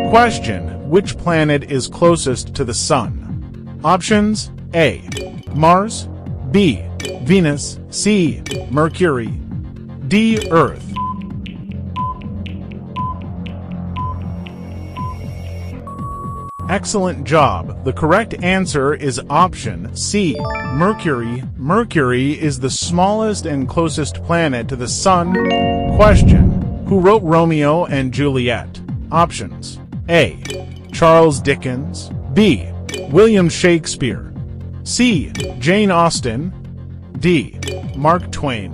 Question: which planet is closest to the Sun? Options: A. Mars, B. Venus, C. Mercury, D. Earth. Excellent job. The correct answer is option C, Mercury. Mercury is the smallest and closest planet to the Sun. Question: who wrote Romeo and Juliet? Options: A. Charles Dickens, B. William Shakespeare, C. Jane Austen, D. Mark Twain.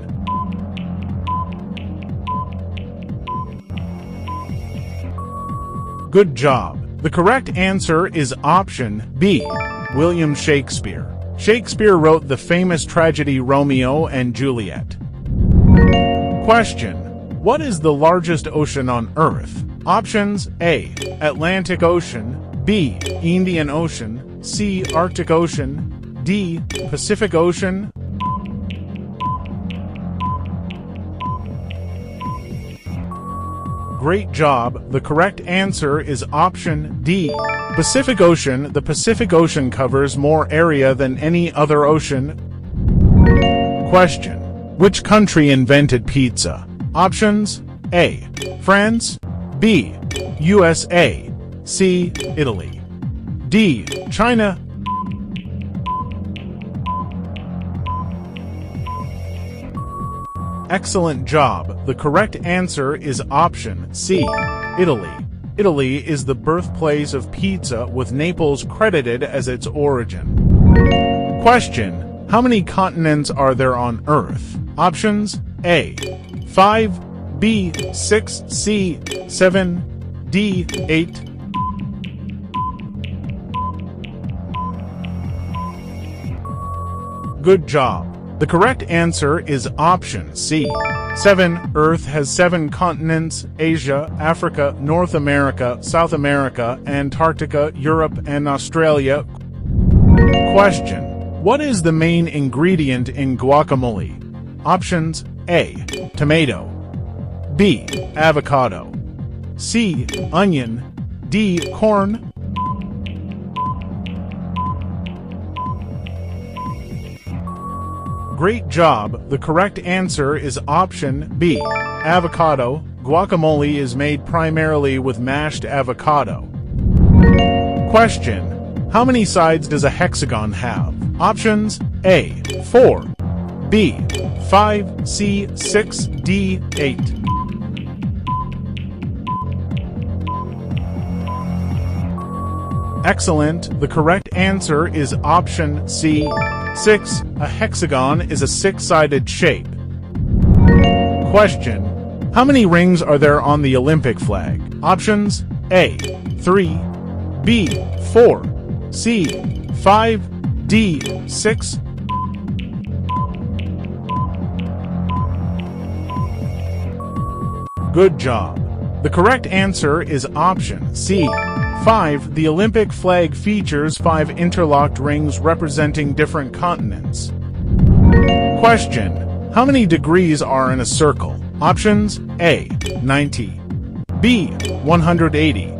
Good job. The correct answer is option B, William Shakespeare. Shakespeare wrote the famous tragedy Romeo and Juliet. Question: what is the largest ocean on Earth? Options: A. Atlantic Ocean, B. Indian Ocean, C. Arctic Ocean, D. Pacific Ocean. Great job. The correct answer is option D, Pacific Ocean. The Pacific Ocean covers more area than any other ocean. Question: which country invented pizza? Options: A. France, B. USA, C. Italy, D. China. Excellent job. The correct answer is option C, Italy. Italy is the birthplace of pizza, with Naples credited as its origin. Question: how many continents are there on Earth? Options: A. 5, B. 6, C. 7, D. 8. Good job. The correct answer is option C, 7. Earth has 7 continents: Asia, Africa, North America, South America, Antarctica, Europe, and Australia. Question: what is the main ingredient in guacamole? Options: A. Tomato, B. Avocado, C. Onion, D. Corn. Great job. The correct answer is option B, avocado. Guacamole is made primarily with mashed avocado. Question: how many sides does a hexagon have? Options: A. 4, B. 5, C. 6, D. 8. Excellent. The correct answer is option C, 6. A hexagon is a 6-sided shape. Question: how many rings are there on the Olympic flag? Options: A. 3, B. 4, C. 5, D. 6. Good job. The correct answer is option C, 5. The Olympic flag features 5 interlocked rings representing different continents. Question: how many degrees are in a circle? Options: A. 90, B. 180,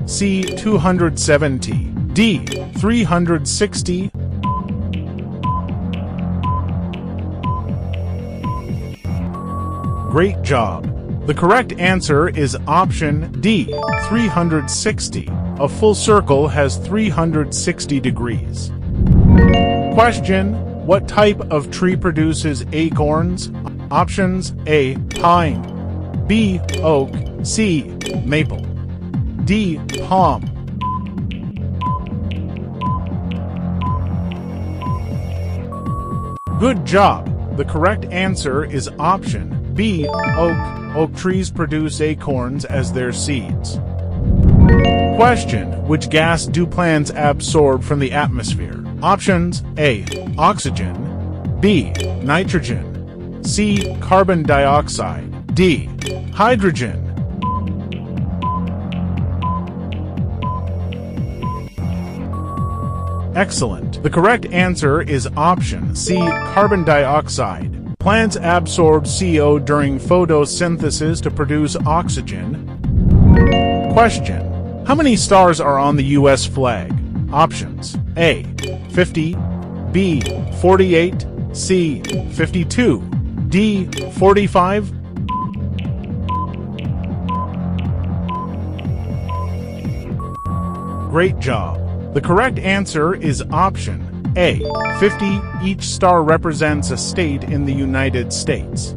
C. 270, D. 360. Great job. The correct answer is option D, 360. A full circle has 360 degrees. Question: what type of tree produces acorns? Options: A. Pine, B. Oak, C. Maple, D. Palm. Good job. The correct answer is option B. Oak. Oak trees produce acorns as their seeds. Question: which gas do plants absorb from the atmosphere? Options: A. Oxygen, B. Nitrogen, C. Carbon dioxide, D. Hydrogen. Excellent. The correct answer is option C, carbon dioxide. Plants absorb CO during photosynthesis to produce oxygen. Question: How many stars are on the U.S. flag? Options: A. 50, B. 48, C. 52, D. 45. Great job. The correct answer is option A. 50. Each star represents a state in the United States.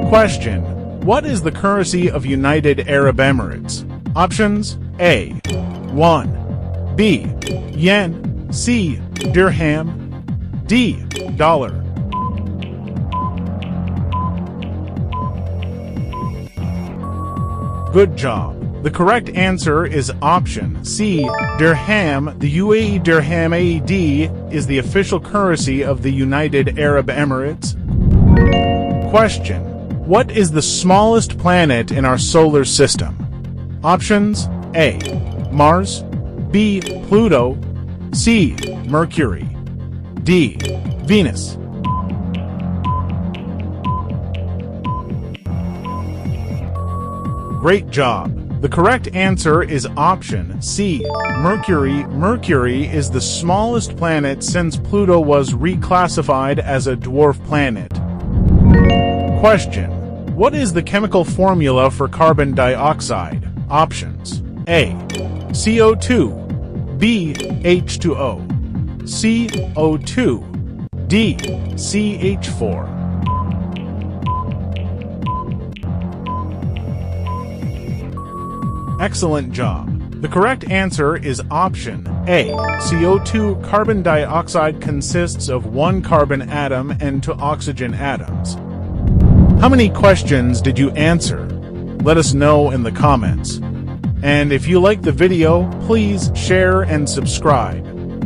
Question: what is the currency of United Arab Emirates? Options: A. 1, B. Yen, C. Dirham, D. Dollar. Good job. The correct answer is option C. Dirham. The UAE Dirham AED is the official currency of the United Arab Emirates. Question: what is the smallest planet in our solar system? Options: A. Mars, B. Pluto, C. Mercury, D. Venus. Great job. The correct answer is option C. Mercury. Mercury is the smallest planet since Pluto was reclassified as a dwarf planet. Question: what is the chemical formula for carbon dioxide? Options: A. CO2, B. H2O, C. O2, D. CH4. Excellent job. The correct answer is option A. CO2. Carbon dioxide consists of one carbon atom and two oxygen atoms. How many questions did you answer? Let us know in the comments. And if you like the video, please share and subscribe.